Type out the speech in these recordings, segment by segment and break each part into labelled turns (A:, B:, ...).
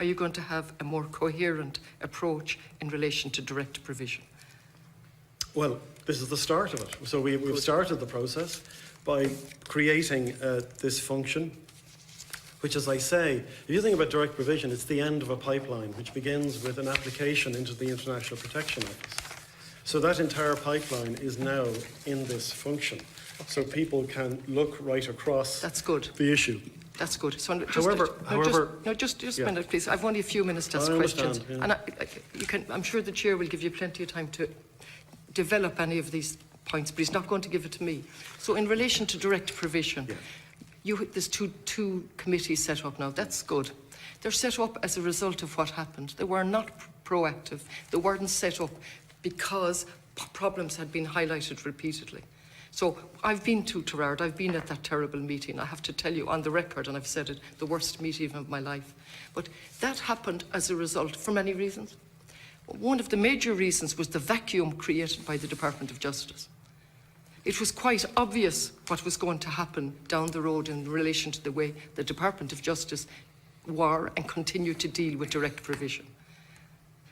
A: are you going to have a more coherent approach in relation to direct provision?
B: Well, this is the start of it. So we've started the process by creating this function, which, as I say, if you think about direct provision, it's the end of a pipeline, which begins with an application into the International Protection Office. So that entire pipeline is now in this function. So people can look right across
A: That's good.
B: the issue.
A: That's good. So just a minute, please. I've only a few minutes to ask questions.
B: Yeah.
A: And I'm sure the chair will give you plenty of time to develop any of these points, but he's not going to give it to me. So in relation to direct provision, there's two committees set up now. That's good. They're set up as a result of what happened. They were not proactive. They weren't set up because problems had been highlighted repeatedly. So I've been to Terard, I've been at that terrible meeting. I have to tell you on the record, and I've said it, the worst meeting of my life. But that happened as a result for many reasons. One of the major reasons was the vacuum created by the Department of Justice. It was quite obvious what was going to happen down the road in relation to the way the Department of Justice were and continue to deal with direct provision.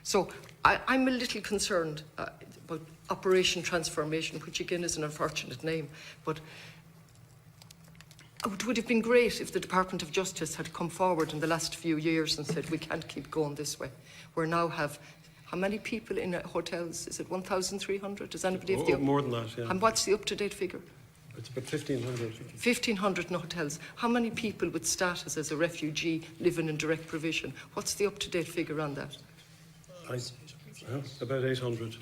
A: So I'm a little concerned about Operation Transformation, which again is an unfortunate name, but it would have been great if the Department of Justice had come forward in the last few years and said, we can't keep going this way. We now have, how many people in hotels? Is it 1,300? Does anybody have the...
B: More than that, yeah.
A: And what's the up-to-date figure?
B: It's about 1,500.
A: 1,500 in hotels. How many people with status as a refugee living in direct provision? What's the up-to-date figure on that?
B: About 800.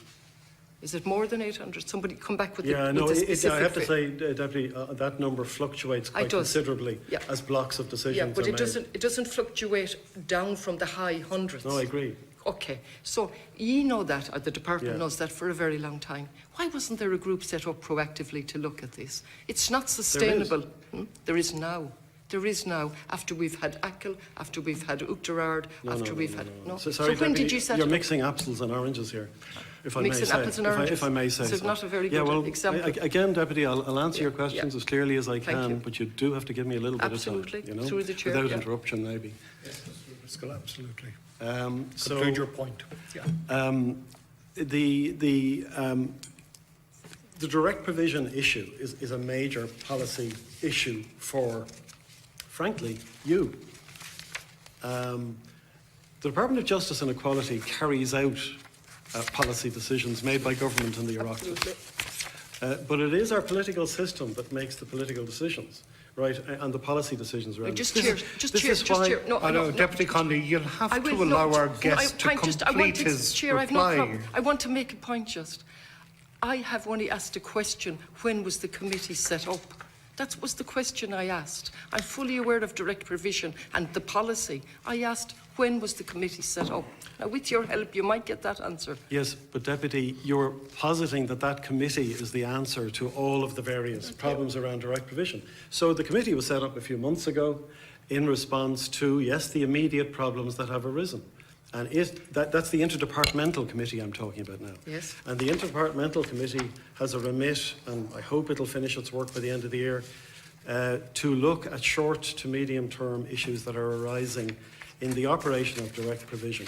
A: Is it more than 800? Somebody come back with the
B: specific I have to say, Deputy, that number fluctuates quite considerably as blocks of decisions
A: are made.
B: But
A: it doesn't fluctuate down from the high hundreds.
B: No, I agree.
A: Okay, so you know that, or the department knows that for a very long time. Why wasn't there a group set up proactively to look at this? It's not sustainable. There is now. There is now, after we've had ACL, after we've had Uachtarard, So
B: sorry,
A: when did you set it up?
B: You're mixing apples and oranges here, if I may say.
A: Mixing apples and oranges.
B: If I may say
A: so. This is not a very good example.
B: Again, Deputy, I'll answer your questions as clearly as I can, but you do have to give me a little bit of time.
A: Absolutely, through the chair.
B: Without interruption, maybe.
C: Yes, Mr. Driscoll, absolutely.
B: Conclude
C: your point.
B: The direct provision issue is a major policy issue for, frankly, you. The Department of Justice and Equality carries out policy decisions made by government in the Oireachtas. But it is our political system that makes the political decisions, right, and the policy decisions around
C: Chair. No, Deputy Connolly, you'll have to allow our guest to complete his
A: Chair,
C: reply.
A: I've no problem. I want to make a point just. I have only asked a question, when was the committee set up? That was the question I asked. I'm fully aware of direct provision and the policy. I asked, when was the committee set up? Now, with your help, you might get that answer.
B: Yes, but Deputy, you're positing that committee is the answer to all of the various problems around direct provision. So the committee was set up a few months ago in response to, yes, the immediate problems that have arisen. And that's the interdepartmental committee I'm talking about now.
A: Yes.
B: And the interdepartmental committee has a remit, and I hope it'll finish its work by the end of the year, to look at short to medium term issues that are arising in the operation of direct provision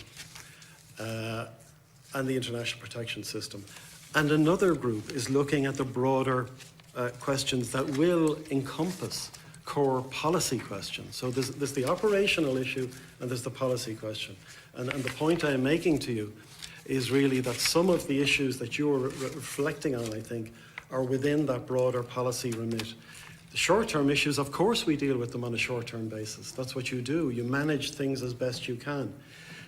B: and the international protection system. And another group is looking at the broader questions that will encompass core policy questions. So there's the operational issue and there's the policy question. And the point I am making to you is really that some of the issues that you're reflecting on, I think, are within that broader policy remit. The short-term issues, of course we deal with them on a short-term basis. That's what you do. You manage things as best you can.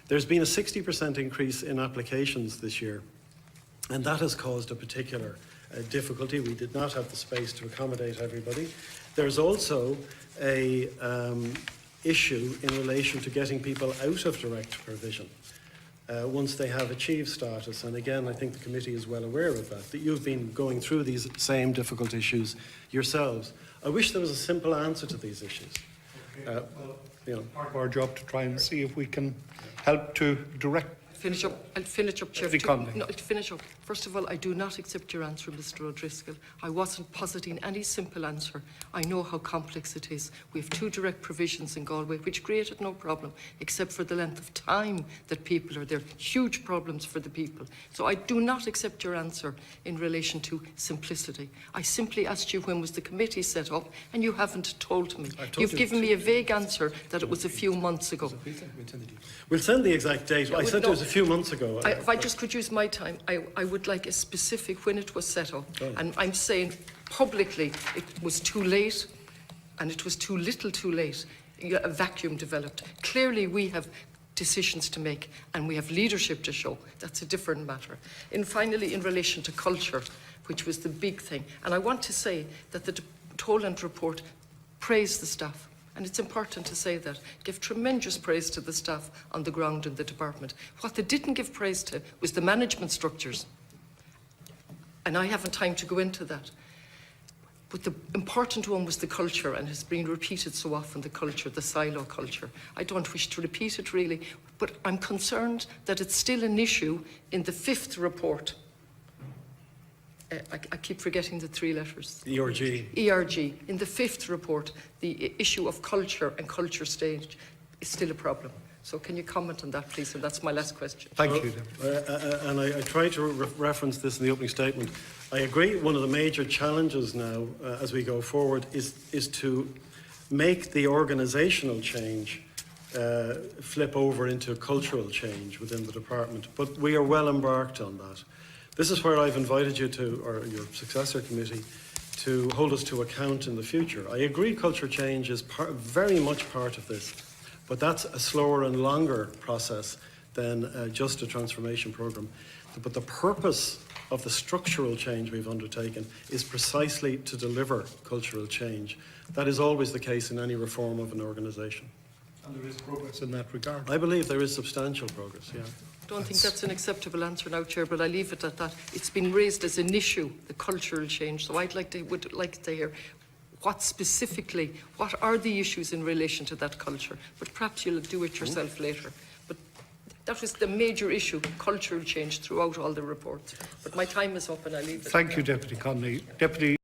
B: There's been a 60% increase in applications this year, and that has caused a particular difficulty. We did not have the space to accommodate everybody. There's also a issue in relation to getting people out of direct provision once they have achieved status. And again, I think the committee is well aware of that you've been going through these same difficult issues yourselves. I wish there was a simple answer to these issues.
C: Part of our job to try and see if we can help to direct
A: finish up. I'll finish up, Chair. No, I'll finish up. First of all, I do not accept your answer, Mr. O'Driscoll. I wasn't positing any simple answer. I know how complex it is. We have 2 direct provisions in Galway, which created no problem, except for the length of time that people are there. Huge problems for the people. So I do not accept your answer in relation to simplicity. I simply asked you when was the committee set up, and you haven't told me. You've given me a vague answer that it was a few months ago.
B: We'll send the exact date. I said it was a few months ago.
A: If I just could use my time, I would like a specific when it was set up. And I'm saying publicly it was too late and it was too little too late. A vacuum developed. Clearly we have decisions to make and we have leadership to show. That's a different matter. And finally, in relation to culture, which was the big thing, and I want to say that the Toland report praised the staff. And it's important to say that. Give tremendous praise to the staff on the ground in the department. What they didn't give praise to was the management structures. And I haven't time to go into that. But the important one was the culture, and it's been repeated so often, the culture, the silo culture. I don't wish to repeat it really, but I'm concerned that it's still an issue in the 5th report. I keep forgetting the 3 letters.
B: ERG.
A: ERG. In the 5th report, the issue of culture and culture stage is still a problem. So can you comment on that, please? And that's my last question.
C: Thank you.
B: And I tried to reference this in the opening statement. I agree one of the major challenges now as we go forward is to make the organisational change flip over into cultural change within the department. But we are well embarked on that. This is where I've invited you to, or your successor committee, to hold us to account in the future. I agree culture change is very much part of this, but that's a slower and longer process than just a transformation programme. But the purpose of the structural change we've undertaken is precisely to deliver cultural change. That is always the case in any reform of an organisation.
C: And there is progress in that regard.
B: I believe there is substantial progress, yeah.
A: I don't think that's an acceptable answer now, Chair, but I leave it at that. It's been raised as an issue, the cultural change, so would like to hear what are the issues in relation to that culture? But perhaps you'll do it yourself later. But that was the major issue, cultural change throughout all the reports. But my time is up and I leave it.
C: Thank you, Deputy Connolly. Deputy